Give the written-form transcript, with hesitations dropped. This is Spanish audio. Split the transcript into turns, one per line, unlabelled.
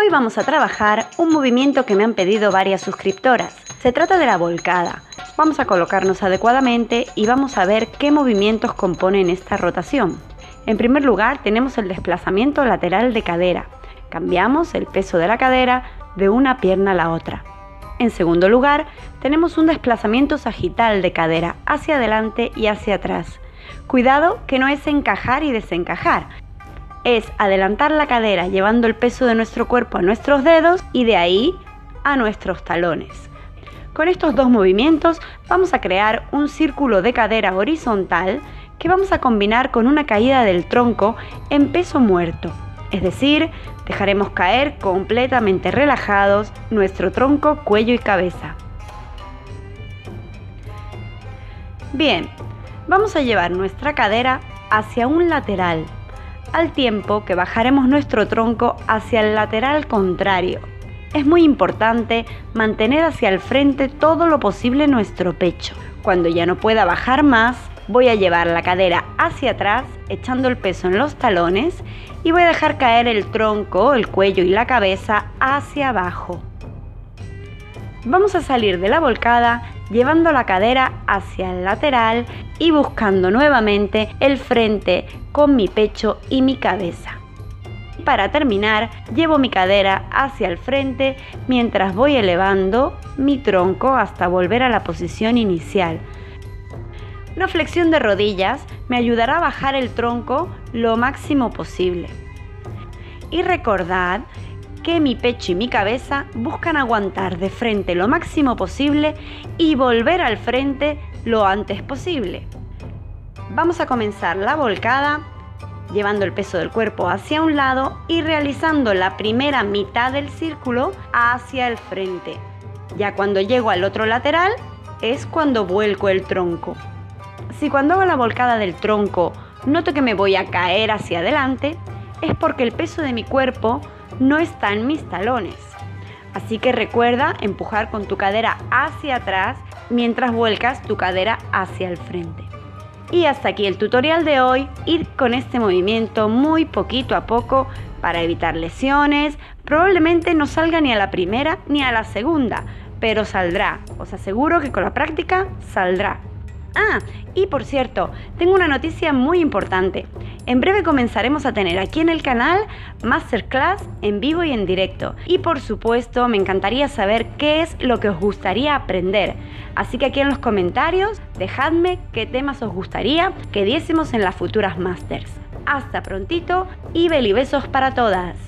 Hoy vamos a trabajar un movimiento que me han pedido varias suscriptoras. Se trata de la volcada. Vamos a colocarnos adecuadamente y vamos a ver qué movimientos componen esta rotación. En primer lugar tenemos el desplazamiento lateral de cadera. Cambiamos el peso de la cadera de una pierna a la otra. En segundo lugar tenemos un desplazamiento sagital de cadera hacia adelante y hacia atrás. Cuidado que no es encajar y desencajar. Es adelantar la cadera llevando el peso de nuestro cuerpo a nuestros dedos y de ahí a nuestros talones. Con estos dos movimientos vamos a crear un círculo de cadera horizontal que vamos a combinar con una caída del tronco en peso muerto. Es decir, dejaremos caer completamente relajados nuestro tronco, cuello y cabeza. Bien, vamos a llevar nuestra cadera hacia un lateral, al tiempo que bajaremos nuestro tronco hacia el lateral contrario. Es muy importante mantener hacia el frente todo lo posible nuestro pecho. Cuando ya no pueda bajar más, voy a llevar la cadera hacia atrás, echando el peso en los talones y voy a dejar caer el tronco, el cuello y la cabeza hacia abajo. Vamos a salir de la volcada llevando la cadera hacia el lateral y buscando nuevamente el frente con mi pecho y mi cabeza. Para terminar, llevo mi cadera hacia el frente mientras voy elevando mi tronco hasta volver a la posición inicial. Una flexión de rodillas me ayudará a bajar el tronco lo máximo posible. Y recordad que mi pecho y mi cabeza buscan aguantar de frente lo máximo posible y volver al frente lo antes posible. Vamos a comenzar la volcada llevando el peso del cuerpo hacia un lado y realizando la primera mitad del círculo hacia el frente. Ya cuando llego al otro lateral es cuando vuelco el tronco. Si cuando hago la volcada del tronco noto que me voy a caer hacia adelante, es porque el peso de mi cuerpo no está en mis talones. Así que recuerda empujar con tu cadera hacia atrás mientras vuelcas tu cadera hacia el frente. Y hasta aquí el tutorial de hoy. Ir con este movimiento muy poquito a poco para evitar lesiones. Probablemente no salga ni a la primera ni a la segunda, pero saldrá. Os aseguro que con la práctica saldrá. Y por cierto, tengo una noticia muy importante. En breve comenzaremos a tener aquí en el canal Masterclass en vivo y en directo. Y por supuesto, me encantaría saber qué es lo que os gustaría aprender. Así que aquí en los comentarios, dejadme qué temas os gustaría que diésemos en las futuras Masters. Hasta prontito y besos para todas.